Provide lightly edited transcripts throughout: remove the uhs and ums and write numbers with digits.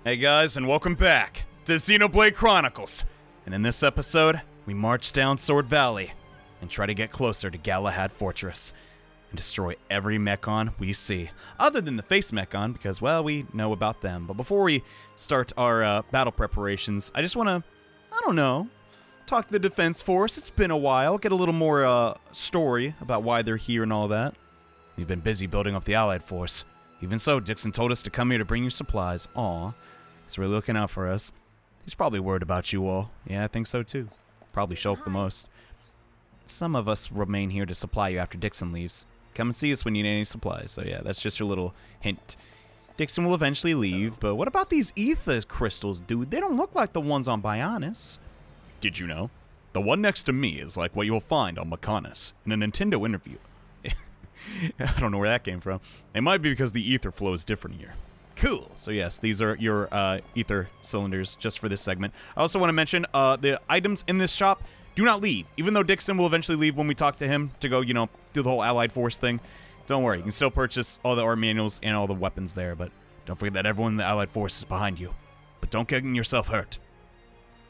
Hey guys, and welcome back to Xenoblade Chronicles. And in this episode, we march down Sword Valley and try to get closer to Galahad Fortress and destroy every Mechon we see. Other than the face Mechon, because, well, we know about them. But before we start our battle preparations, I just want to, talk to the Defense Force. It's been a while. Get a little more story about why they're here and all that. We've been busy building up the Allied Force. Even so, Dixon told us to come here to bring you supplies. Aw. He's really looking out for us. He's probably worried about you all. Yeah, I think so too. Probably Shulk the most. Some of us remain here to supply you after Dixon leaves. Come and see us when you need any supplies. So yeah, that's just your little hint. Dixon will eventually leave, but what about these ether crystals, dude? They don't look like the ones on Bionis. Did you know? The one next to me is like what you'll find on Mechonis in a Nintendo interview. I don't know where that came from. It might be because the ether flow is different here. Cool. So yes, these are your ether cylinders just for this segment. I also want to mention the items in this shop do not leave. Even though Dixon will eventually leave when we talk to him to go, do the whole Allied Force thing. Don't worry, you can still purchase all the art manuals and all the weapons there, but don't forget that everyone in the Allied Force is behind you. But don't get yourself hurt.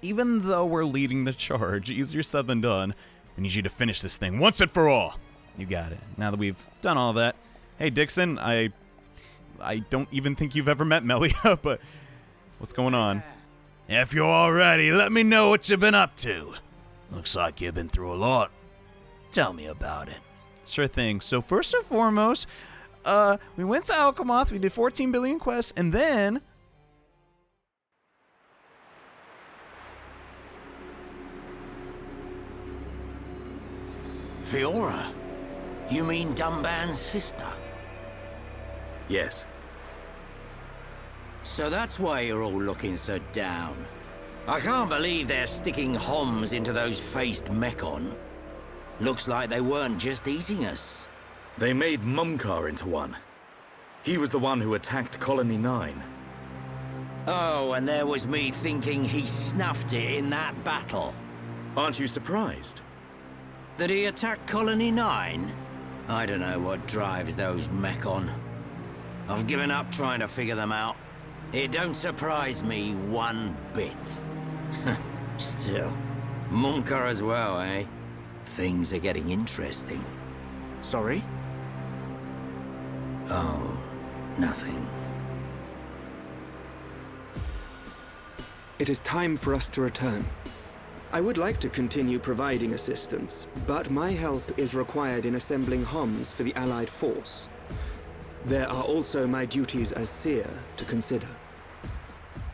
Even though we're leading the charge, easier said than done, we need you to finish this thing once and for all. You got it. Now that we've done all that. Hey, Dixon, I don't even think you've ever met Melia, but what's going on? If you're all ready, let me know what you've been up to. Looks like you've been through a lot. Tell me about it. Sure thing. So first and foremost, we went to Alchemoth, we did 14 billion quests, and then... Fiora? You mean Dumban's sister? Yes. So that's why you're all looking so down. I can't believe they're sticking HOMs into those faced Mechon. Looks like they weren't just eating us. They made Mumkar into one. He was the one who attacked Colony 9. Oh, and there was me thinking he snuffed it in that battle. Aren't you surprised? That he attacked Colony 9? I don't know what drives those Mechon. I've given up trying to figure them out. It don't surprise me one bit. Still, Mumkar as well, eh? Things are getting interesting. Sorry? Oh, nothing. It is time for us to return. I would like to continue providing assistance, but my help is required in assembling HOMs for the Allied Force. There are also my duties as seer to consider.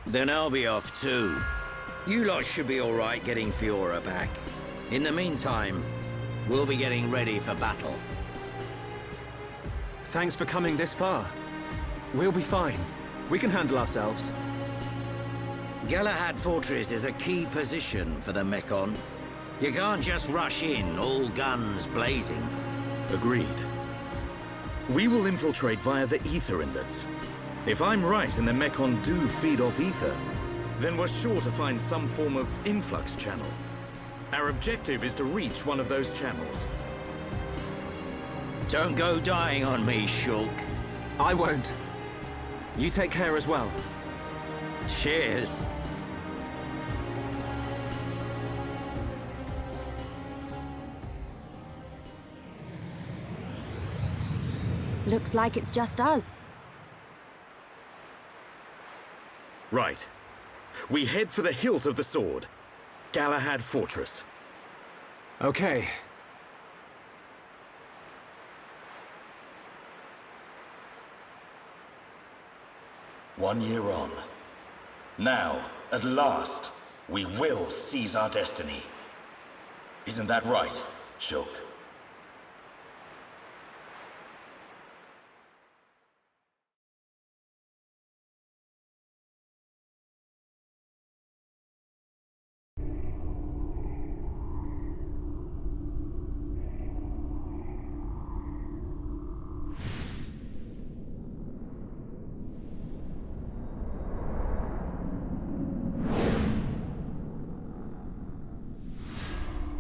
Then I'll be off too. You lot should be alright getting Fiora back. In the meantime, we'll be getting ready for battle. Thanks for coming this far. We'll be fine. We can handle ourselves. Galahad Fortress is a key position for the Mechon. You can't just rush in, all guns blazing. Agreed. We will infiltrate via the ether inlets. If I'm right and the Mechon do feed off ether, then we're sure to find some form of influx channel. Our objective is to reach one of those channels. Don't go dying on me, Shulk. I won't. You take care as well. Cheers. Looks like it's just us. Right. We head for the hilt of the sword. Galahad Fortress. Okay. One year on. Now, at last, we will seize our destiny. Isn't that right, Shulk?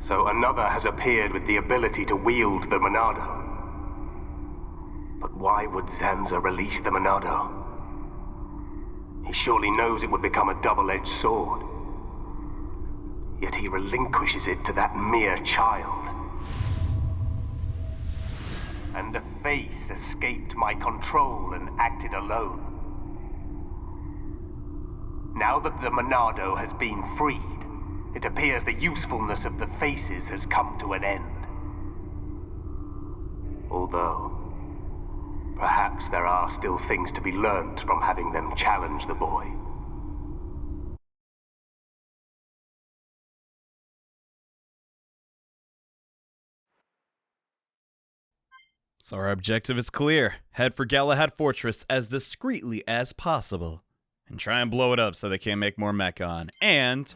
So another has appeared with the ability to wield the monado. But why would Zanza release the monado? He surely knows it would become a double-edged sword. Yet he relinquishes it to that mere child. And a face escaped my control and acted alone. Now that the monado has been freed, it appears the usefulness of the faces has come to an end. Although, perhaps there are still things to be learned from having them challenge the boy. So our objective is clear. Head for Galahad Fortress as discreetly as possible. And try and blow it up so they can't make more Mechon. And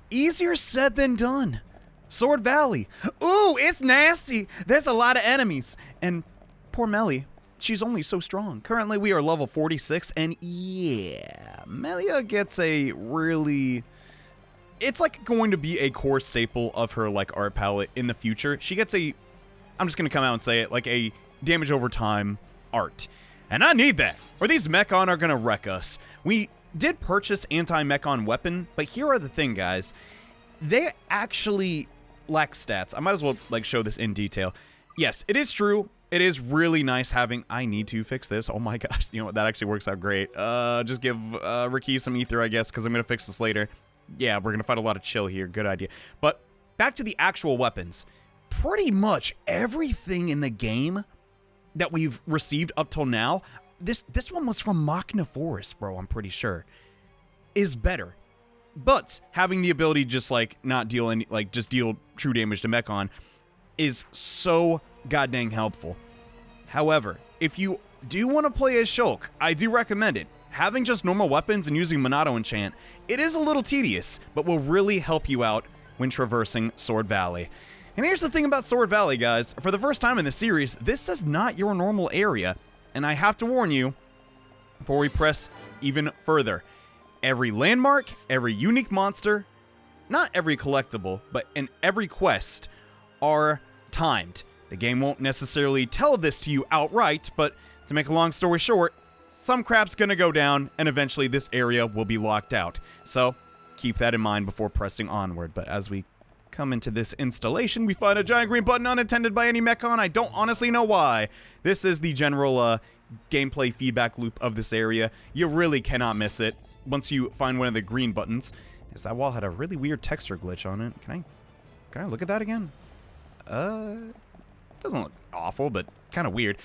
easier said than done. Sword Valley. Ooh, it's nasty. There's a lot of enemies. And poor Melia, she's only so strong. Currently we are level 46, and yeah, Melia gets a really... It's like going to be a core staple of her like art palette in the future. She gets a... I'm just going to come out and say it, like a damage over time art. And I need that, or these Mechon are going to wreck us. We did purchase anti-Mechon weapon, but here are the thing, guys. They actually lack stats. I might as well like show this in detail. Yes, it is true. It is really nice having... I need to fix this. Oh my gosh. You know what? That actually works out great. Just give Ricky some ether, I guess, because I'm going to fix this later. Yeah, we're going to fight a lot of chill here. Good idea. But back to the actual weapons. Pretty much everything in the game that we've received up till now, this one was from Machna Forest, bro, I'm pretty sure, is better. But having the ability to just like not deal any, like just deal true damage to Mechon is so goddamn helpful. However, if you do want to play as Shulk, I do recommend it. Having just normal weapons and using Monado enchant, it is a little tedious, but will really help you out when traversing Sword Valley. And here's the thing about Sword Valley, guys. For the first time in the series, this is not your normal area. And I have to warn you, before we press even further, every landmark, every unique monster, not every collectible, but in every quest, are timed. The game won't necessarily tell this to you outright, but to make a long story short, some crap's gonna go down, and eventually this area will be locked out. So, keep that in mind before pressing onward. But as we come into this installation, we find a giant green button unattended by any Mechon. I don't honestly know why. This is the general gameplay feedback loop of this area. You really cannot miss it once you find one of the green buttons. As that wall had a really weird texture glitch on it. Can I look at that again? Doesn't look awful, but kind of weird.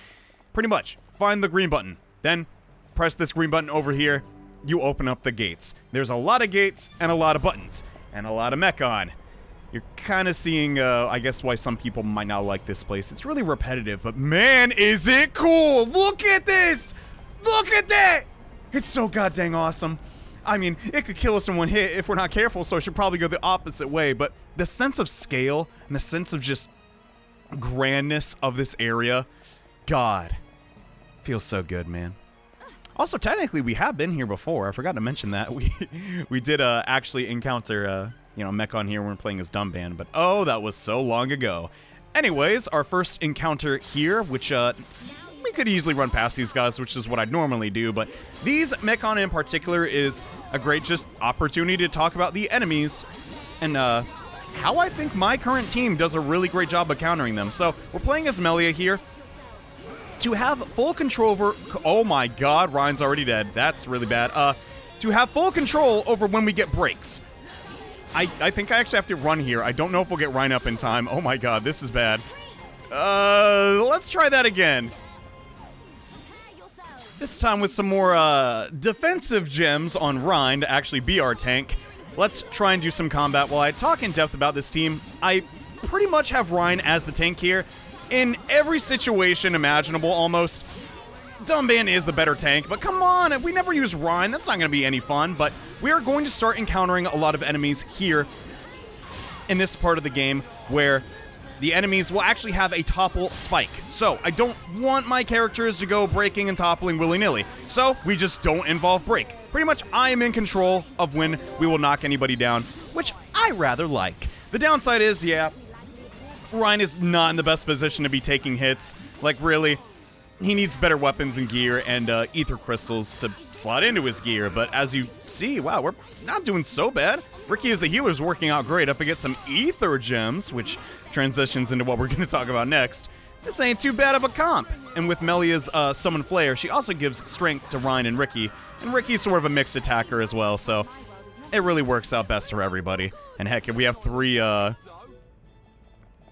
Pretty much, find the green button. Then press this green button over here. You open up the gates. There's a lot of gates and a lot of buttons and a lot of Mechon. You're kind of seeing, I guess, why some people might not like this place. It's really repetitive, but man, is it cool! Look at this! Look at that! It's so goddamn awesome. I mean, it could kill us in one hit if we're not careful, so I should probably go the opposite way, but the sense of scale and the sense of just grandness of this area, God, feels so good, man. Also, technically, we have been here before. I forgot to mention that. We did actually encounter... you know, Mechon here when we're playing as Dumban, but oh, that was so long ago. Anyways, our first encounter here, which we could easily run past these guys, which is what I'd normally do, but these Mechon in particular is a great just opportunity to talk about the enemies and how I think my current team does a really great job of countering them. So we're playing as Melia here. To have full control over... Oh my god, Ryan's already dead. That's really bad. To have full control over when we get breaks. I think I actually have to run here. I don't know if we'll get Ryan up in time. Oh my god, this is bad. Let's try that again. This time with some more defensive gems on Ryan to actually be our tank. Let's try and do some combat. While I talk in depth about this team, I pretty much have Ryan as the tank here. In every situation imaginable, almost. Dumban is the better tank, but come on, if we never use Ryan, that's not going to be any fun, but we are going to start encountering a lot of enemies here in this part of the game where the enemies will actually have a topple spike. So I don't want my characters to go breaking and toppling willy-nilly, so we just don't involve break. Pretty much I am in control of when we will knock anybody down, which I rather like. The downside is, yeah, Ryan is not in the best position to be taking hits. Like, really, he needs better weapons and gear and ether crystals to slot into his gear. But as you see, wow, we're not doing so bad. Ricky as the healer is working out great. Up against some ether gems, which transitions into what we're going to talk about next. This ain't too bad of a comp. And with Melia's Summon Flare, she also gives strength to Ryan and Ricky. And Ricky's sort of a mixed attacker as well, so it really works out best for everybody. And heck, if we have 3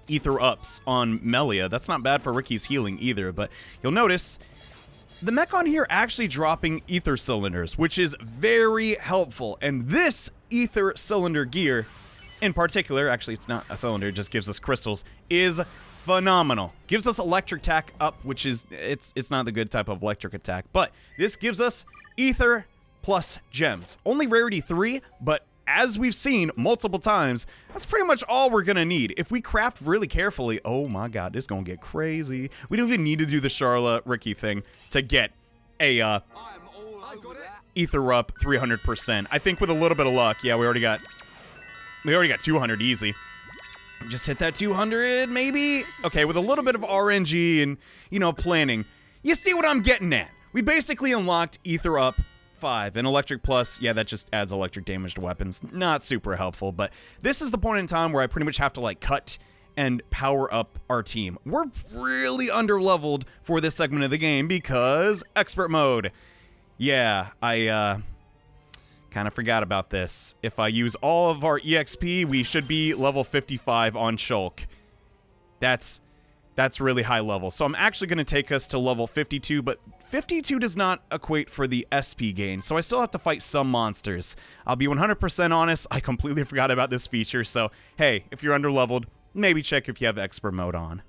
ether ups on Melia, that's not bad for Ricky's healing either. But you'll notice the Mechon here actually dropping ether cylinders, which is very helpful. And this ether cylinder gear in particular, actually it's not a cylinder, it just gives us crystals, is phenomenal. Gives us electric attack up, which is, it's not the good type of electric attack, but this gives us ether plus gems. Only rarity 3, but as we've seen multiple times, that's pretty much all we're gonna need. If we craft really carefully, oh my god, this is gonna get crazy. We don't even need to do the Charlotte Ricky thing to get a ether up 300%. I think with a little bit of luck, yeah, we already got 200 easy. Just hit that 200, maybe? Okay, with a little bit of RNG and, you know, planning. You see what I'm getting at. We basically unlocked Ether Up 5, and Electric Plus, yeah, that just adds electric damage to weapons. Not super helpful, but this is the point in time where I pretty much have to, like, cut and power up our team. We're really under-leveled for this segment of the game because Expert Mode. Yeah, I, kind of forgot about this. If I use all of our EXP, we should be level 55 on Shulk. That's really high level. So I'm actually going to take us to level 52, but 52 does not equate for the SP gain, so I still have to fight some monsters. I'll be 100% honest, I completely forgot about this feature, so hey, if you're under-leveled, maybe check if you have Expert Mode on.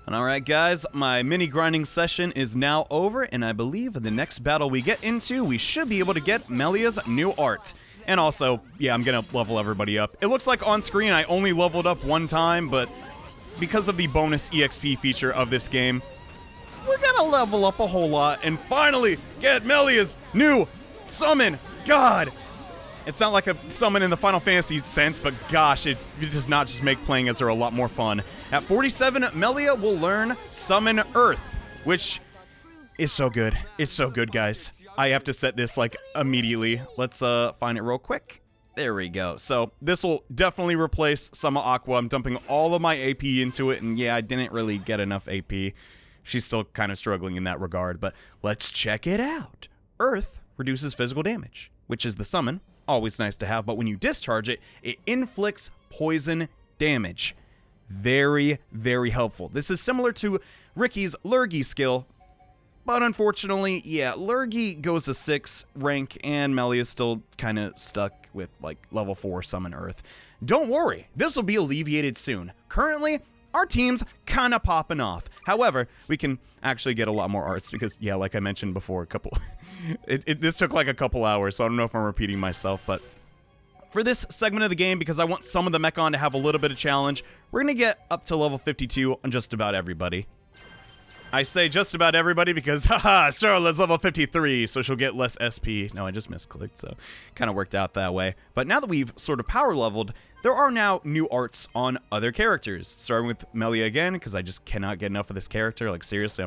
And alright guys, my mini grinding session is now over, and I believe the next battle we get into, we should be able to get Melia's new art. And also, yeah, I'm gonna level everybody up. It looks like on screen I only leveled up one time, but because of the bonus EXP feature of this game, we're gonna level up a whole lot and finally get Melia's new summon. God! It's not like a summon in the Final Fantasy sense, but gosh, it does not just make playing as her a lot more fun. At 47, Melia will learn Summon Earth, which is so good. It's so good, guys. I have to set this, like, immediately. Let's find it real quick. There we go. So this will definitely replace Summer Aqua. I'm dumping all of my AP into it, and yeah, I didn't really get enough AP. She's still kind of struggling in that regard, but let's check it out. Earth reduces physical damage, which is the summon. Always nice to have, but when you discharge it, it inflicts poison damage. Very, very helpful. This is similar to Ricky's Lurgy skill, but unfortunately, yeah, Lurgy goes to 6 rank, and Melia's still kind of stuck with, like, level 4 Summon Earth. Don't worry, this will be alleviated soon. Currently, our team's kind of popping off. However, we can actually get a lot more arts because, yeah, like I mentioned before, this took like a couple hours, so I don't know if I'm repeating myself, but for this segment of the game, because I want some of the Mechon to have a little bit of challenge, we're going to get up to level 52 on just about everybody. I say just about everybody because, haha, Charlotte's level 53, so she'll get less SP. No, I just misclicked, so kind of worked out that way. But now that we've sort of power leveled, there are now new arts on other characters. Starting with Melia again, because I just cannot get enough of this character. Like, seriously,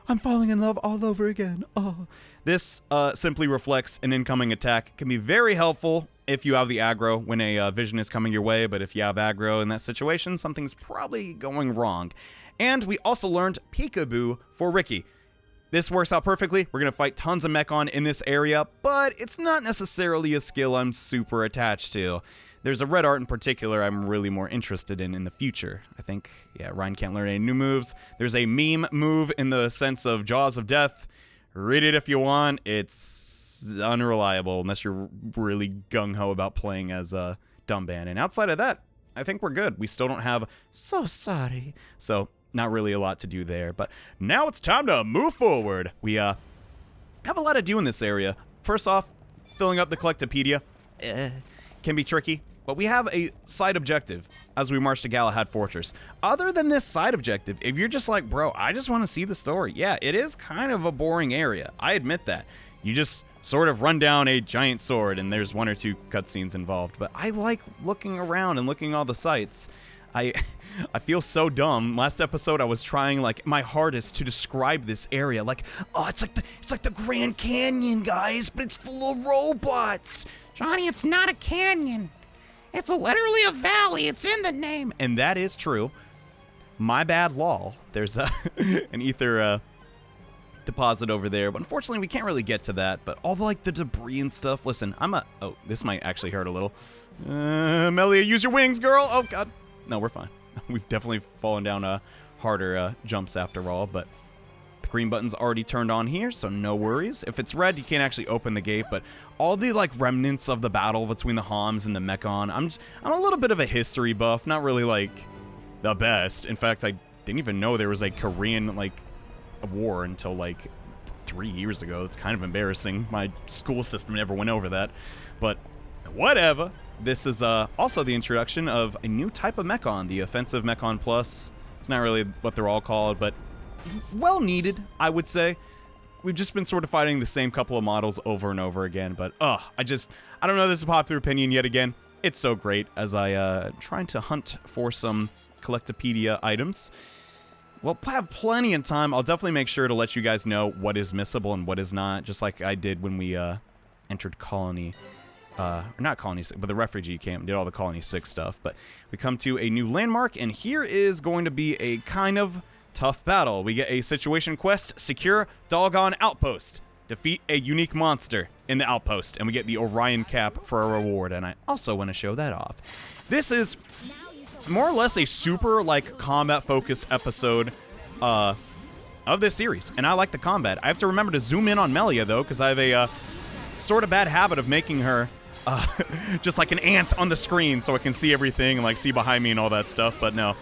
I'm falling in love all over again. Oh. This simply reflects an incoming attack. It can be very helpful if you have the aggro when a vision is coming your way, but if you have aggro in that situation, something's probably going wrong. And we also learned Peekaboo for Ricky. This works out perfectly. We're going to fight tons of Mechon in this area, but it's not necessarily a skill I'm super attached to. There's a red art in particular I'm really more interested in the future. I think, yeah, Ryan can't learn any new moves. There's a meme move in the sense of Jaws of Death. Read it if you want. It's unreliable unless you're really gung-ho about playing as a Dumban. And outside of that, I think we're good. We still don't have So Sorry. So not really a lot to do there. But now it's time to move forward. We have a lot to do in this area. First off, filling up the Collectopedia can be tricky. But we have a side objective as we march to Galahad Fortress. Other than this side objective, if you're just like, bro, I just want to see the story. Yeah, it is kind of a boring area. I admit that. You just sort of run down a giant sword and there's 1 or 2 cutscenes involved. But I like looking around and looking at all the sights. I feel so dumb. Last episode, I was trying like my hardest to describe this area. Like, oh, it's like the Grand Canyon, guys, but it's full of robots. Johnny, it's not a canyon. It's literally a valley. It's in the name. And that is true. My bad, lol. There's an ether deposit over there, but unfortunately we can't really get to that. But all the, like the debris and stuff. Listen, oh, this might actually hurt a little. Melia, use your wings, girl. Oh god. No, we're fine. We've definitely fallen down harder jumps after all, but the green button's already turned on here, so no worries. If it's red, you can't actually open the gate, but all the like remnants of the battle between the Homs and the Mechon, I'm a little bit of a history buff, not really like the best. In fact, I didn't even know there was a Korean like a war until like 3 years ago. It's kind of embarrassing. My school system never went over that, but whatever. This is also the introduction of a new type of Mechon, the Offensive Mechon Plus. It's not really what they're all called, but well needed, I would say. We've just been sort of fighting the same couple of models over and over again, but I don't know, this is a popular opinion yet again. It's so great as I trying to hunt for some Collectopedia items. We'll have plenty of time. I'll definitely make sure to let you guys know what is missable and what is not, just like I did when we entered Colony. Not Colony 6, but the refugee camp, did all the Colony 6 stuff. But we come to a new landmark, and here is going to be a kind of tough battle. We get a situation quest, secure Dolgan Outpost. Defeat a unique monster in the outpost, and we get the Orion cap for a reward, and I also want to show that off. This is more or less a super, like, combat-focused episode of this series, and I like the combat. I have to remember to zoom in on Melia, though, because I have a sort of bad habit of making her just like an ant on the screen so I can see everything and like see behind me and all that stuff, but no.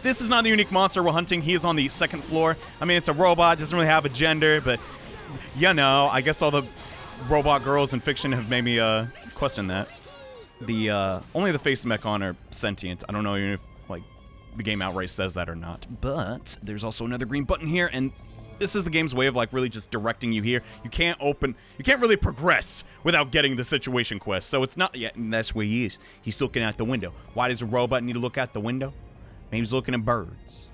This is not the unique monster we're hunting. He is on the second floor. I mean, it's a robot, doesn't really have a gender, but you know, I guess all the robot girls in fiction have made me question that. Only the face Mechon are sentient. I don't know even if like the game outright says that or not, but there's also another green button here, and this is the game's way of like really just directing you here. You can't really progress without getting the situation quest. So it's not, yeah, and that's where he is. He's looking out the window. Why does a robot need to look out the window? Maybe he's looking at birds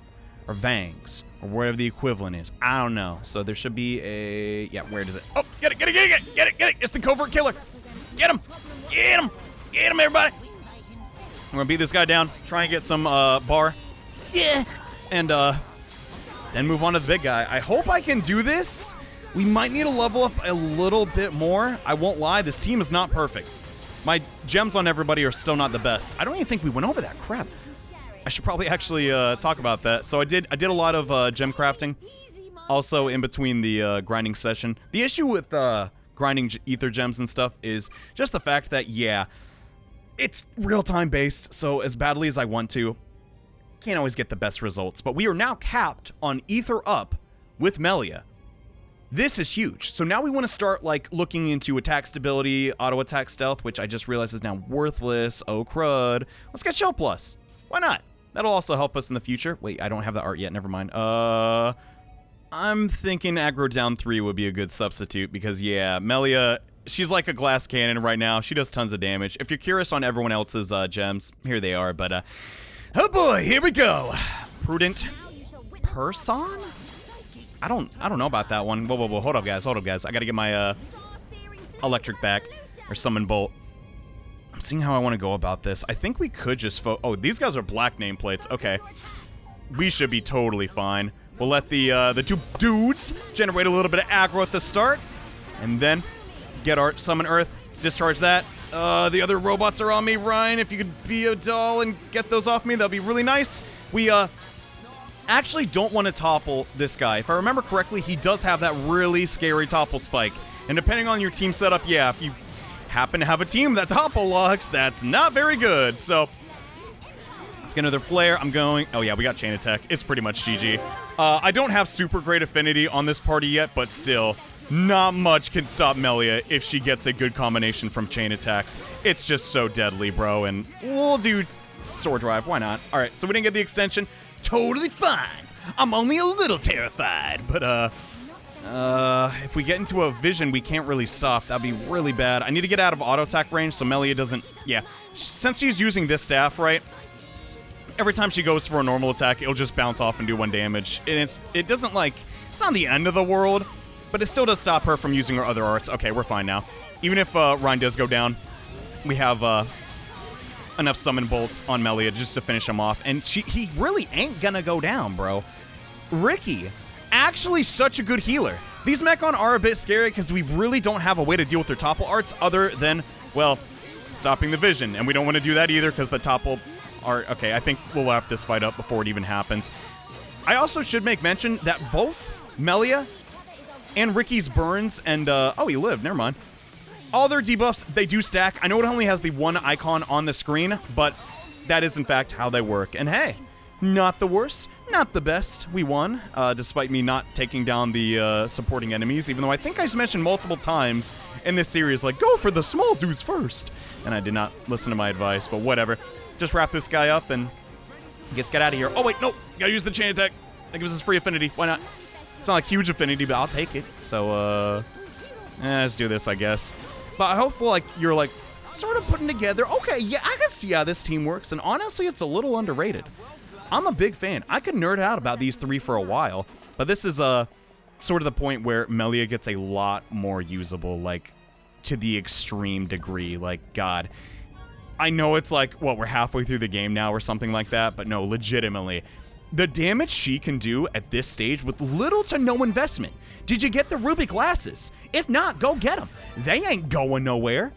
or vangs or whatever the equivalent is. I don't know. So there should be a, yeah, where does it? Oh, get it. It's the covert killer. Get him, everybody. I'm gonna beat this guy down, try and get some bar. Yeah, and then move on to the big guy. I hope I can do this. We might need to level up a little bit more. I won't lie, this team is not perfect. My gems on everybody are still not the best. I don't even think we went over that. Crap. I should probably actually talk about that. So I did a lot of gem crafting, also in between the grinding session. The issue with grinding ether gems and stuff is just the fact that, yeah, it's real-time based, so as badly as I want to, can't always get the best results, but we are now capped on ether up with Melia. This is huge. So now we want to start like looking into attack stability, auto attack stealth, which I just realized is now worthless. Oh crud. Let's get Shell Plus. Why not? That'll also help us in the future. Wait, I don't have the art yet. Never mind. I'm thinking aggro down 3 would be a good substitute because yeah, Melia, she's like a glass cannon right now. She does tons of damage. If you're curious on everyone else's gems, here they are, but oh boy, here we go. Prudent Person? I don't know about that one. Whoa. Hold up, guys. I gotta get my electric back or summon bolt. I'm seeing how I want to go about this. I think we could just oh, these guys are black nameplates. Okay. We should be totally fine. We'll let the two dudes generate a little bit of aggro at the start, and then get our summon earth, discharge that. The other robots are on me. Ryan, if you could be a doll and get those off me, that'd be really nice. We actually don't want to topple this guy. If I remember correctly, he does have that really scary topple spike. And depending on your team setup, yeah, if you happen to have a team that topple locks, that's not very good. So let's get another flare. I'm going. Oh yeah, we got chain attack. It's pretty much GG. I don't have super great affinity on this party yet, but still, not much can stop Melia if she gets a good combination from chain attacks. It's just so deadly, bro, and we'll do sword drive. Why not? All right, so we didn't get the extension. Totally fine. I'm only a little terrified, but if we get into a vision, we can't really stop. That'd be really bad. I need to get out of auto attack range so Melia doesn't. Yeah, since she's using this staff, right? every time she goes for a normal attack, it'll just bounce off and do 1 damage. And it doesn't like, it's not the end of the world, but it still does stop her from using her other arts. Okay, we're fine now. Even if Ryan does go down, we have enough summon bolts on Melia just to finish him off. And he really ain't gonna go down, bro. Ricky, actually such a good healer. These Mechon are a bit scary because we really don't have a way to deal with their topple arts other than, well, stopping the vision. And we don't want to do that either because the topple art... Okay, I think we'll wrap this fight up before it even happens. I also should make mention that both Melia and Ricky's burns and... oh, he lived. Never mind. All their debuffs, they do stack. I know it only has the 1 icon on the screen, but that is, in fact, how they work. And hey, not the worst. Not the best. We won, despite me not taking down the supporting enemies, even though I think I mentioned multiple times in this series, like, go for the small dudes first. And I did not listen to my advice, but whatever. Just wrap this guy up and get out of here. Oh, wait, no. Gotta use the chain attack. That gives us free affinity. Why not? It's not like huge affinity, but I'll take it. So, let's do this, I guess. But I hope, like, you're, like, sort of putting together, okay, yeah, I can see how this team works, and honestly, it's a little underrated. I'm a big fan. I could nerd out about these 3 for a while, but this is sort of the point where Melia gets a lot more usable, like, to the extreme degree. Like, God, I know it's like, what, we're halfway through the game now or something like that, but no, legitimately. The damage she can do at this stage with little to no investment. Did you get the Ruby glasses? If not, go get them. They ain't going nowhere.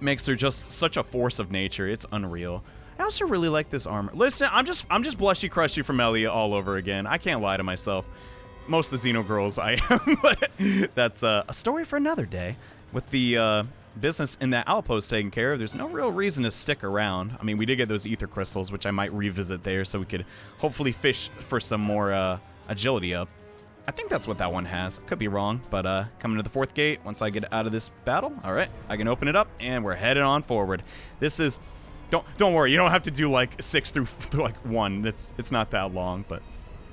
Makes her just such a force of nature. It's unreal. I also really like this armor. Listen, I'm just blushy crushy for Melia all over again. I can't lie to myself. Most of the Xeno girls I am, but that's a story for another day. With the business in that outpost taken care of, there's no real reason to stick around. I mean, we did get those ether crystals, which I might revisit there, so we could hopefully fish for some more agility up. I think that's what that one has. Could be wrong, but coming to the 4th gate, once I get out of this battle, all right, I can open it up, and we're headed on forward. This is... Don't worry, you don't have to do like 6 through like 1. It's not that long, but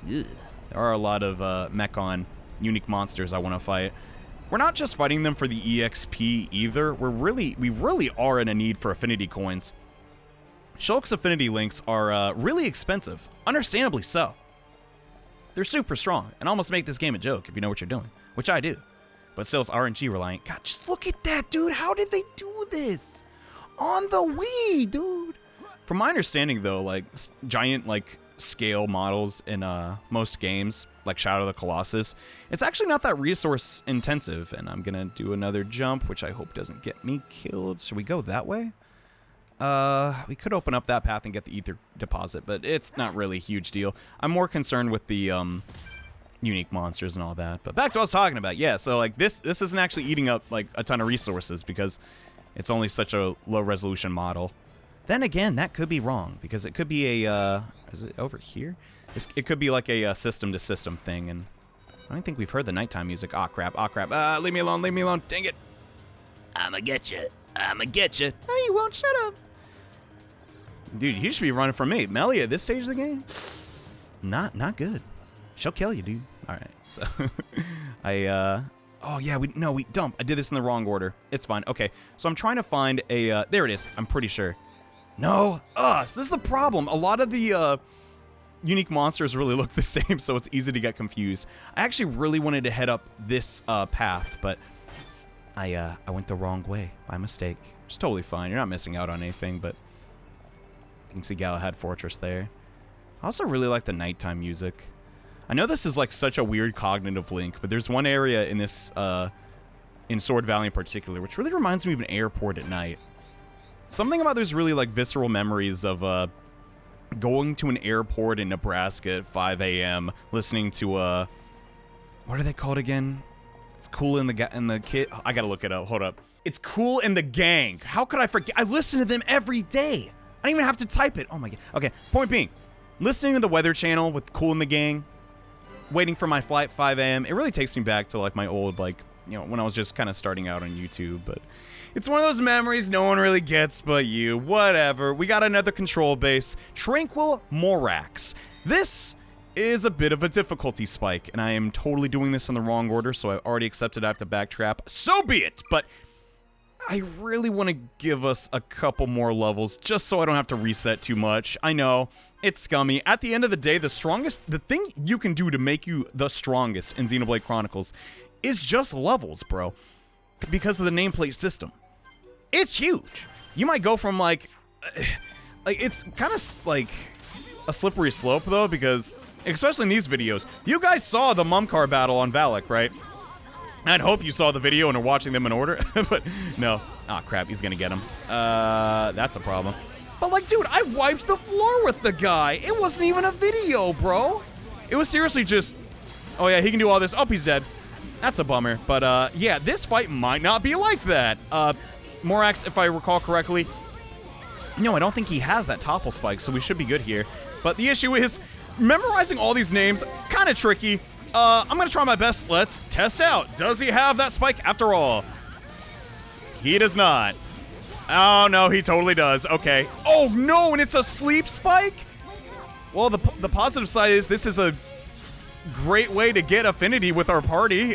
ugh. There are a lot of Mechon unique monsters I want to fight. We're not just fighting them for the EXP either. We really are in a need for affinity coins. Shulk's affinity links are really expensive, understandably so. They're super strong and almost make this game a joke if you know what you're doing, which I do. But still, it's RNG reliant. God, just look at that, dude. How did they do this? On the Wii, dude. From my understanding, though, like, giant, like, scale models in most games, like Shadow of the Colossus, it's actually not that resource intensive. And I'm gonna do another jump, which I hope doesn't get me killed. Should we go that way? We could open up that path and get the ether deposit, but it's not really a huge deal. I'm more concerned with the unique monsters and all that. But back to what I was talking about. Yeah, so like this isn't actually eating up like a ton of resources because it's only such a low resolution model. Then again, that could be wrong because it could be a is it over here? It could be like a system to system thing, and I don't think we've heard the nighttime music. Aw, crap. Leave me alone. Dang it. I'ma get you. No, you won't. Shut up. Dude, you should be running from me. Melia, at this stage of the game, not good. She'll kill you, dude. All right, so oh yeah, we dump. I did this in the wrong order. It's fine. Okay, so I'm trying to find a, there it is. I'm pretty sure. No, so this is the problem. A lot of the unique monsters really look the same, so it's easy to get confused. I actually really wanted to head up this path, but I went the wrong way by mistake. It's totally fine. You're not missing out on anything, but you can see Galahad Fortress there. I also really like the nighttime music. I know this is like such a weird cognitive link, but there's one area in this, in Sword Valley in particular, which really reminds me of an airport at night. Something about those really like visceral memories of going to an airport in Nebraska at 5 a.m. listening to what are they called again? It's Cool in the Kid. I gotta look it up. Hold up. It's Cool in the Gang. How could I forget? I listen to them every day. I don't even have to type it. Oh my god. Okay. Point being, listening to the Weather Channel with Cool in the Gang, waiting for my flight 5 a.m. It really takes me back to like my old like when I was just kind of starting out on YouTube, but. It's one of those memories no one really gets but you. Whatever. We got another control base. Tranquil Morax. This is a bit of a difficulty spike, and I am totally doing this in the wrong order, so I've already accepted I have to backtrap. So be it! But I really want to give us a couple more levels just so I don't have to reset too much. I know, it's scummy. At the end of the day, the thing you can do to make you the strongest in Xenoblade Chronicles is just levels, bro. Because of the nameplate system. It's huge. You might go from like it's kind of like a slippery slope though, because especially in these videos, you guys saw the Mumcar battle on Valak, right? I'd hope you saw the video and are watching them in order, but no. Oh crap, he's gonna get him. That's a problem. But like, dude, I wiped the floor with the guy. It wasn't even a video, bro. It was seriously just, oh yeah, he can do all this. Oh, he's dead. That's a bummer. But yeah, this fight might not be like that. Morax, if I recall correctly, no, I don't think he has that topple spike, so we should be good here. But the issue is, memorizing all these names, kind of tricky. I'm gonna try my best. Let's test out. Does he have that spike after all? He does not. Oh, no, he totally does. Okay. Oh, no, and it's a sleep spike? Well, the positive side is this is a great way to get affinity with our party.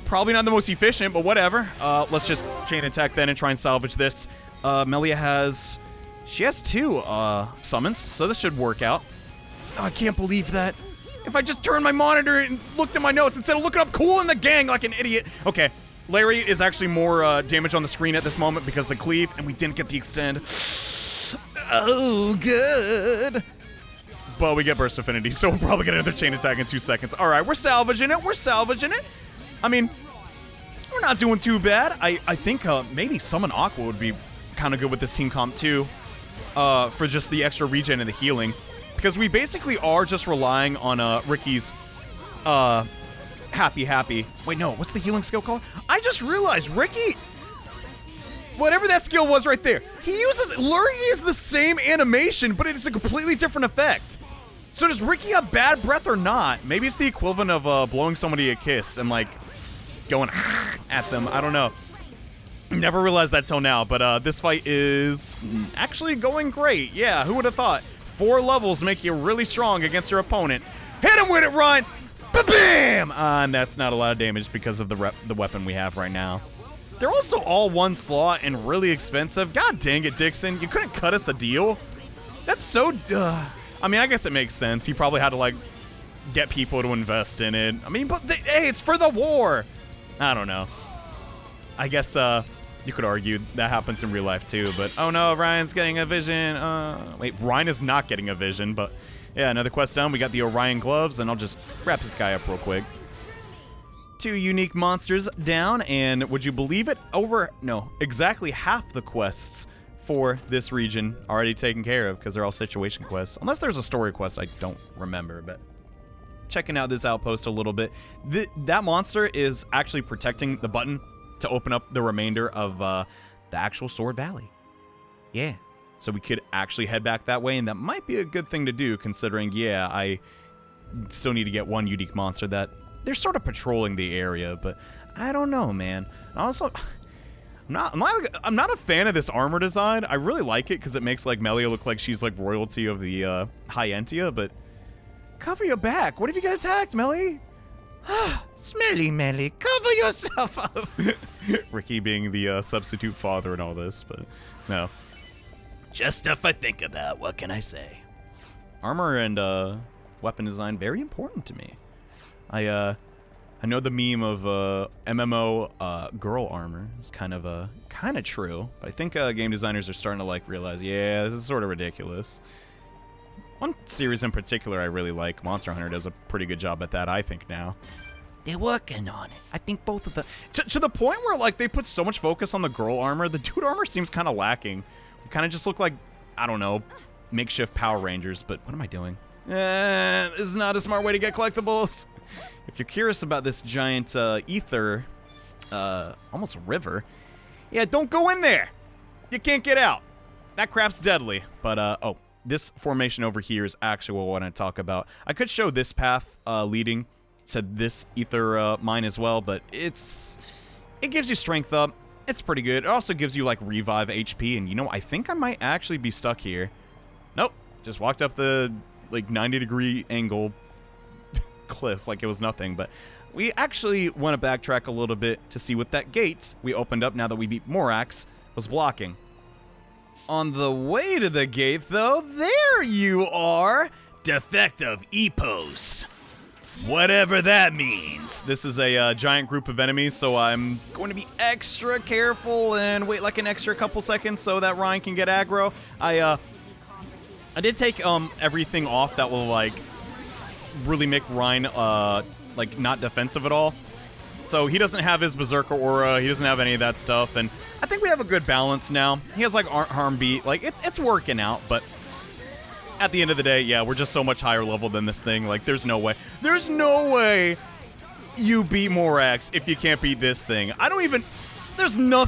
Probably not the most efficient, but whatever. Let's just chain attack then and try and salvage this. Melia has... She has 2 summons, so this should work out. Oh, I can't believe that. If I just turned my monitor and looked at my notes instead of looking up cool in the gang like an idiot. Okay, Larry is actually more damage on the screen at this moment because of the cleave, and we didn't get the extend. Oh, good. But we get burst affinity, so we'll probably get another chain attack in 2 seconds. All right, we're salvaging it. We're salvaging it. I mean, we're not doing too bad. I think maybe Summon Aqua would be kind of good with this team comp too, for just the extra regen and the healing. Because we basically are just relying on Ricky's happy. Wait, no, what's the healing skill called? I just realized Ricky, whatever that skill was right there, he uses, Lurgy is the same animation, but it is a completely different effect. So does Ricky have bad breath or not? Maybe it's the equivalent of blowing somebody a kiss and like going at them. I don't know. Never realized that till now, but this fight is actually going great. Yeah, who would have thought? 4 levels make you really strong against your opponent. Hit him with it, Ryan! Ba-bam! And that's not a lot of damage because of the weapon we have right now. They're also all 1 slot and really expensive. God dang it, Dixon. You couldn't cut us a deal? That's so... I mean, I guess it makes sense. You probably had to, like, get people to invest in it. I mean, but hey, it's for the war! I don't know. I guess, you could argue that happens in real life too, but oh no, Ryan's getting a vision. Wait, Ryan is not getting a vision, but yeah, another quest done. We got the Orion gloves, and I'll just wrap this guy up real quick. 2 unique monsters down, and would you believe it? Exactly half the quests for this region already taken care of because they're all situation quests. Unless there's a story quest I don't remember, but checking out this outpost a little bit. That monster is actually protecting the button to open up the remainder of the actual Sword Valley. Yeah. So we could actually head back that way, and that might be a good thing to do, considering, yeah, I still need to get 1 unique monster that they're sort of patrolling the area, but I don't know, man. Also, I'm not a fan of this armor design. I really like it because it makes like Melia look like she's like royalty of the High Entia, but cover your back. What if you get attacked, Melie? Smelly Melie, cover yourself up. Ricky being the substitute father and all this, but no. Just stuff I think about, what can I say? Armor and weapon design, very important to me. I know the meme of MMO girl armor is kind of true, but I think game designers are starting to like realize, yeah, this is sort of ridiculous. One series in particular I really like, Monster Hunter, does a pretty good job at that, I think, now. They're working on it. I think both of them... To the point where, like, they put so much focus on the girl armor, the dude armor seems kind of lacking. They kind of just look like, I don't know, makeshift Power Rangers, but what am I doing? This is not a smart way to get collectibles. If you're curious about this giant ether, almost river, yeah, don't go in there. You can't get out. That crap's deadly. But, oh. This formation over here is actually what I want to talk about. I could show this path leading to this ether mine as well, but it gives you strength up. It's pretty good. It also gives you like revive HP, and you know, I think I might actually be stuck here. Nope, just walked up the like 90-degree angle cliff like it was nothing, but we actually want to backtrack a little bit to see what that gate we opened up now that we beat Morax was blocking. On the way to the gate, though, there you are! Defective Epos. Whatever that means. This is a giant group of enemies, so I'm going to be extra careful and wait like an extra couple seconds so that Ryan can get aggro. I did take everything off that will like really make Ryan like not defensive at all. So he doesn't have his Berserker aura, he doesn't have any of that stuff, and I think we have a good balance now. He has like harm beat, like it's working out, but at the end of the day, yeah, we're just so much higher level than this thing. Like, there's no way you beat Morax if you can't beat this thing. I don't even,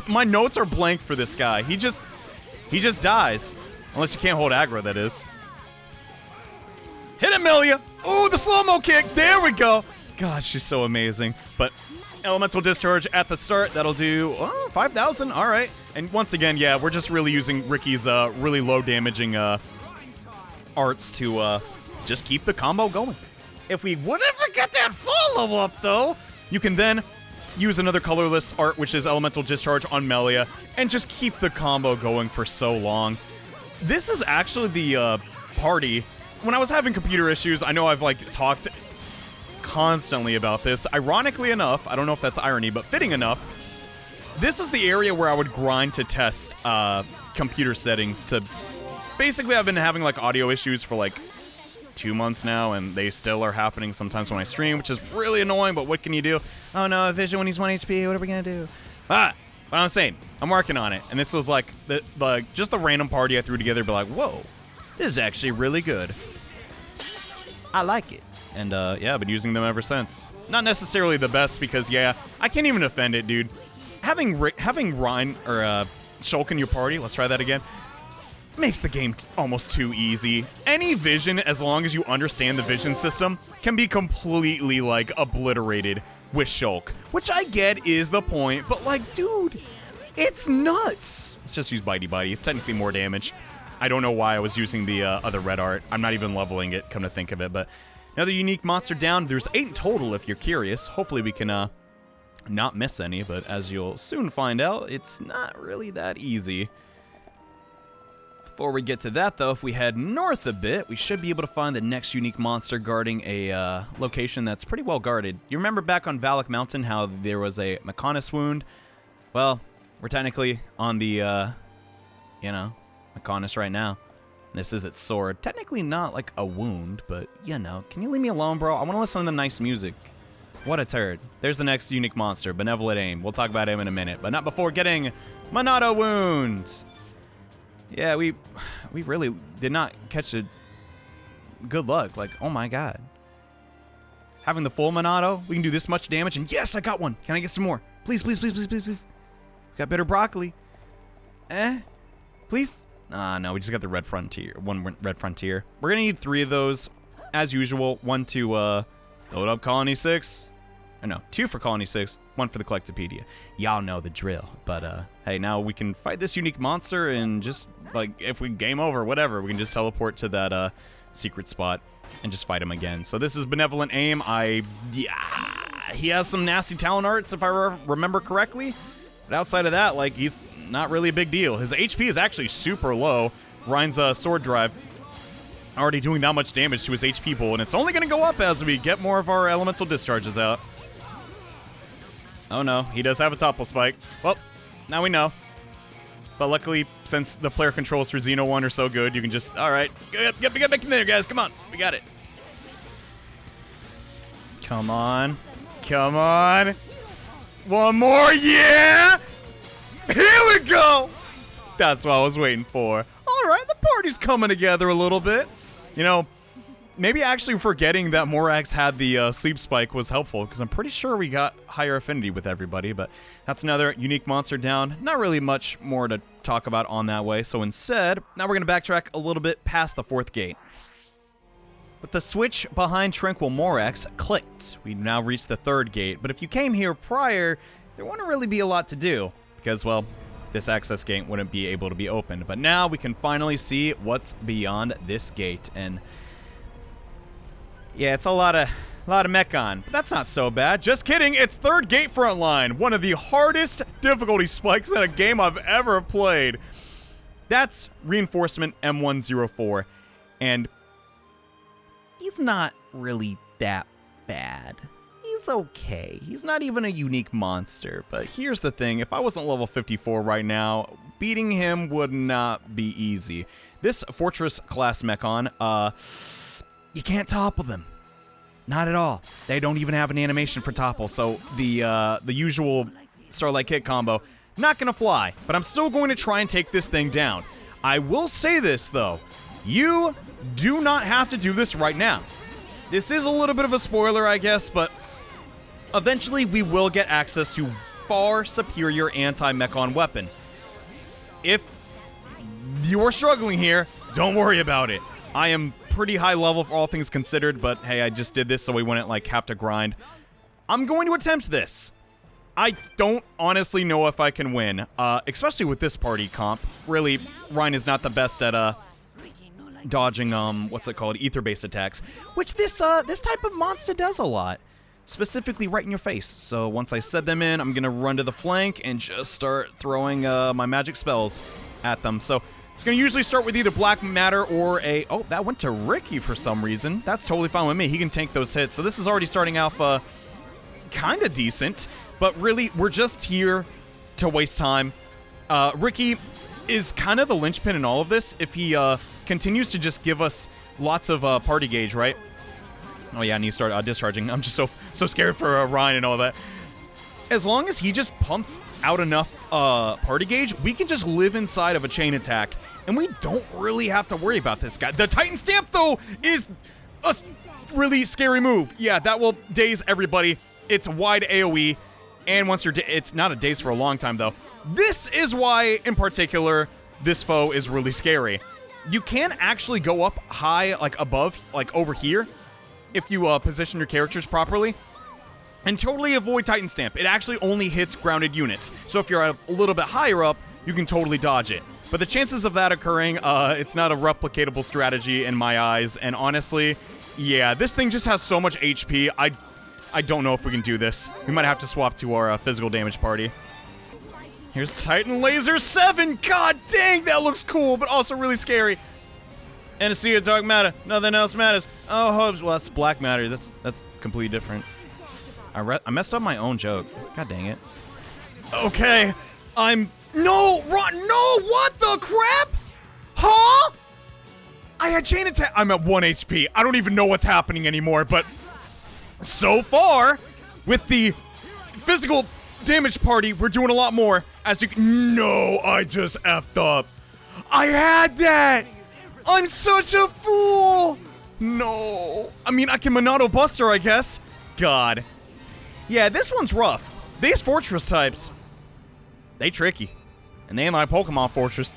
my notes are blank for this guy. He just dies. Unless you can't hold aggro, that is. Hit it, Melia! Ooh, the slow-mo kick! There we go! God, she's so amazing. But elemental discharge at the start, that'll do 5,000, all right. And once again, yeah, we're just really using Ricky's really low damaging arts to just keep the combo going. If we would ever get that full level up, though, you can then use another colorless art, which is elemental discharge on Melia, and just keep the combo going for so long. This is actually the party. When I was having computer issues, I know I've like talked constantly about this. Ironically enough, I don't know if that's irony, but fitting enough, this was the area where I would grind to test computer settings to... Basically, I've been having like audio issues for like 2 months now, and they still are happening sometimes when I stream, which is really annoying, but what can you do? Oh no, Vision when he's 1 HP, what are we gonna do? But I'm saying, I'm working on it, and this was like just the random party I threw together, be like, whoa, this is actually really good. I like it. And yeah, I've been using them ever since. Not necessarily the best, because yeah, I can't even defend it, dude. Having Ryan or Shulk in your party, let's try that again, makes the game almost too easy. Any vision, as long as you understand the vision system, can be completely, like, obliterated with Shulk. Which I get is the point, but, like, dude, it's nuts. Let's just use Bitey Bitey. It's technically more damage. I don't know why I was using the other red art. I'm not even leveling it, come to think of it, but another unique monster down. There's 8 in total, if you're curious. Hopefully we can not miss any, but as you'll soon find out, it's not really that easy. Before we get to that, though, if we head north a bit, we should be able to find the next unique monster guarding a location that's pretty well guarded. You remember back on Valak Mountain how there was a Mechonis wound? Well, we're technically on the, Mechonis right now. This is its sword. Technically not like a wound, but, can you leave me alone, bro? I want to listen to the nice music. What a turd. There's the next unique monster, Benevolent Aim. We'll talk about him in a minute, but not before getting monado wound. Yeah, we really did not catch a good luck. Like, oh my god. Having the full monado, we can do this much damage, and yes, I got one. Can I get some more? Please, please, please, please, please, please. Got better broccoli. Please? No, we just got the red frontier. One red frontier. We're gonna need 3 of those, as usual. 1 to load up Colony 6. Or no, 2 for Colony 6, 1 for the Collectopedia. Y'all know the drill. But hey, now we can fight this unique monster, and just like if we game over, whatever, we can just teleport to that secret spot and just fight him again. So this is Benevolent Aim. He has some nasty talent arts if I remember correctly. But outside of that, like, he's not really a big deal. His HP is actually super low. Ryan's sword drive already doing that much damage to his HP pool, and it's only going to go up as we get more of our elemental discharges out. Oh no, he does have a topple spike. Well, now we know. But luckily, since the player controls for Xeno 1 are so good, you can just, alright, get back in there, guys, come on, we got it. Come on. Come on. One more, yeah! Here we go! That's what I was waiting for. Alright, the party's coming together a little bit. You know, maybe actually forgetting that Morax had the sleep spike was helpful, because I'm pretty sure we got higher affinity with everybody, but that's another unique monster down. Not really much more to talk about on that way, so instead, now we're going to backtrack a little bit past the 4th gate. With the switch behind Tranquil Morax clicked, we've now reached the 3rd gate, but if you came here prior, there wouldn't really be a lot to do, because, well, this access gate wouldn't be able to be opened. But now we can finally see what's beyond this gate, and yeah, it's a lot of A lot of Mechon, but that's not so bad. Just kidding, it's third gate Frontline, one of the hardest difficulty spikes in a game I've ever played. That's Reinforcement M104, and he's not really that bad. He's okay. He's not even a unique monster, but here's the thing. If I wasn't level 54 right now, beating him would not be easy. This Fortress class Mechon, you can't topple them. Not at all. They don't even have an animation for topple, so the usual Starlight Kick combo, not gonna fly, but I'm still going to try and take this thing down. I will say this, though. You do not have to do this right now. This is a little bit of a spoiler, I guess, but eventually we will get access to far superior anti-Mechon weapon. If you're struggling here, don't worry about it. I am pretty high level for all things considered, but hey, I just did this so we wouldn't like have to grind. I'm going to attempt this. I don't honestly know if I can win, especially with this party comp. Really, Ryan is not the best at dodging what's it called, ether-based attacks, which this type of monster does a lot, specifically right in your face. So once I set them in, I'm gonna run to the flank and just start throwing my magic spells at them. So it's gonna usually start with either black matter or a that went to Ricky for some reason. That's totally fine with me. He can tank those hits. So this is already starting off kind of decent, but really we're just here to waste time. Ricky is kind of the linchpin in all of this. If he continues to just give us lots of party gauge, right? Oh yeah, and he started discharging. I'm just so scared for Ryan and all that. As long as he just pumps out enough party gauge, we can just live inside of a chain attack, and we don't really have to worry about this guy. The Titan Stamp, though, is a really scary move. Yeah, that will daze everybody. It's wide AoE, and once you're it's not a daze for a long time, though. This is why, in particular, this foe is really scary. You can actually go up high, like above, like over here, if you position your characters properly, and totally avoid Titan Stamp. It actually only hits grounded units. So if you're a little bit higher up, you can totally dodge it. But the chances of that occurring, it's not a replicatable strategy in my eyes. And honestly, yeah, this thing just has so much HP. I don't know if we can do this. We might have to swap to our physical damage party. Here's Titan Laser 7. God dang, that looks cool, but also really scary. And a sea of dark matter. Nothing else matters. Oh, hopes. Well, that's black matter. That's completely different. I messed up my own joke. God dang it. Okay. No, what the crap? Huh? I had chain attack. I'm at 1 HP. I don't even know what's happening anymore, but so far, with the physical damage party, we're doing a lot more. As you can. No, I just effed up. I had that. I'm such a fool. No. I mean, I can monado buster, I guess. God. Yeah, this one's rough. These fortress types, they tricky. And they ain't like Pokemon Fortress.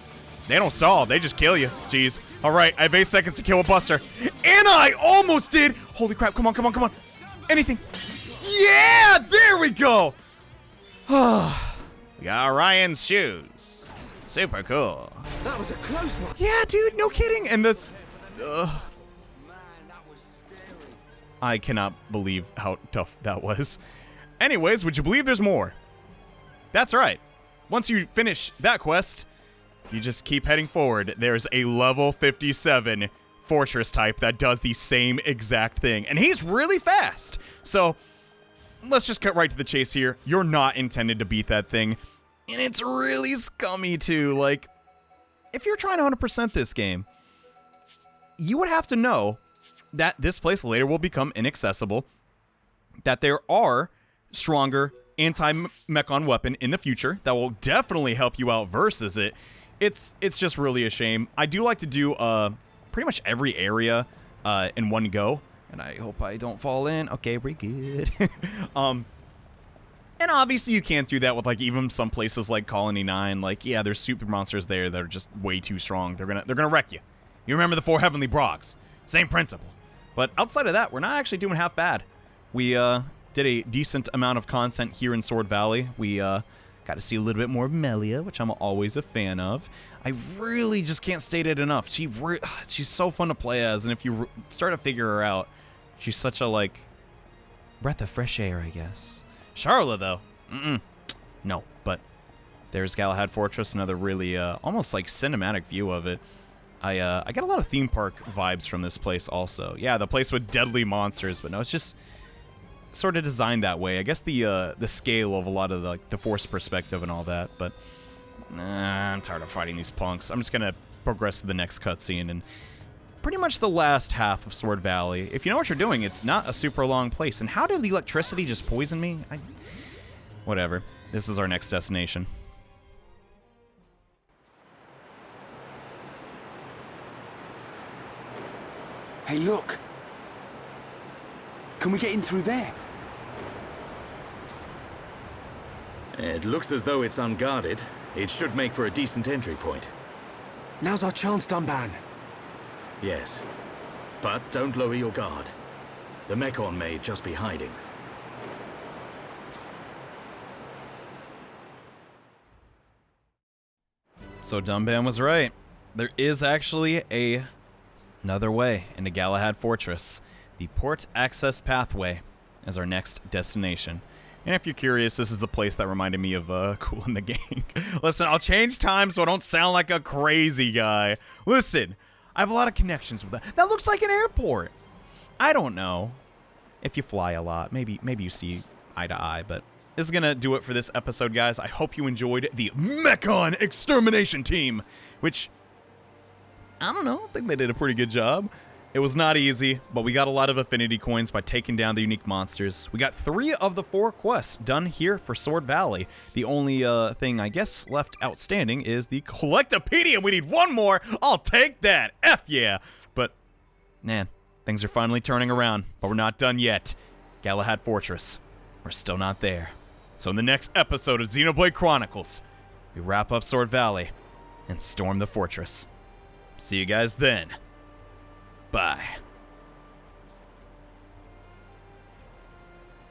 They don't stall. They just kill you. Jeez. All right, I have 8 seconds to kill a buster. And I almost did. Holy crap. Come on. Anything. Yeah, there we go. We got Ryan's shoes. Super cool. That was a close one. Yeah, dude, no kidding. And that's... I cannot believe how tough that was. Anyways, would you believe there's more? That's right. Once you finish that quest, you just keep heading forward. There's a level 57 fortress type that does the same exact thing. And he's really fast. So, let's just cut right to the chase here. You're not intended to beat that thing. And it's really scummy, too. Like, if you're trying to 100% this game, you would have to know that this place later will become inaccessible, that there are stronger anti-Mechon weapon in the future that will definitely help you out versus it. It's just really a shame. I do like to do pretty much every area in one go, and I hope I don't fall in. Okay, we're good. And obviously you can't do that with like even some places like Colony 9. Like, yeah, there's super monsters there that are just way too strong. They're gonna wreck you. You remember the 4 Heavenly Brogs. Same principle. But outside of that, we're not actually doing half bad. We did a decent amount of content here in Sword Valley. We got to see a little bit more of Melia, which I'm always a fan of. I really just can't state it enough. She's so fun to play as, and if you start to figure her out, she's such a, like, breath of fresh air, I guess. Charlotte, though. No, but there's Galahad Fortress, another really, almost like cinematic view of it. I got a lot of theme park vibes from this place also. Yeah, the place with deadly monsters, but no, it's just sort of designed that way. I guess the scale of a lot of the force perspective and all that, but I'm tired of fighting these punks. I'm just gonna progress to the next cutscene and pretty much the last half of Sword Valley. If you know what you're doing, it's not a super long place. And how did the electricity just poison me? Whatever. This is our next destination. Hey, look! Can we get in through there? It looks as though it's unguarded. It should make for a decent entry point. Now's our chance, Dunban. Yes. But don't lower your guard. The Mechon may just be hiding. So Dunban was right. There is actually another way into Galahad Fortress. The port access pathway is our next destination. And if you're curious, this is the place that reminded me of Cool in the Gang. Listen, I'll change time so I don't sound like a crazy guy. Listen, I have a lot of connections with that. That looks like an airport. I don't know. If you fly a lot, maybe you see eye to eye, but this is going to do it for this episode, guys. I hope you enjoyed the Mechon Extermination Team, which, I don't know, I think they did a pretty good job. It was not easy, but we got a lot of affinity coins by taking down the unique monsters. We got 3 of the 4 quests done here for Sword Valley. The only thing, I guess, left outstanding is the Collectopedia. We need 1 more. I'll take that. F yeah. But, man, things are finally turning around, but we're not done yet. Galahad Fortress, we're still not there. So in the next episode of Xenoblade Chronicles, we wrap up Sword Valley and storm the fortress. See you guys then. Bye.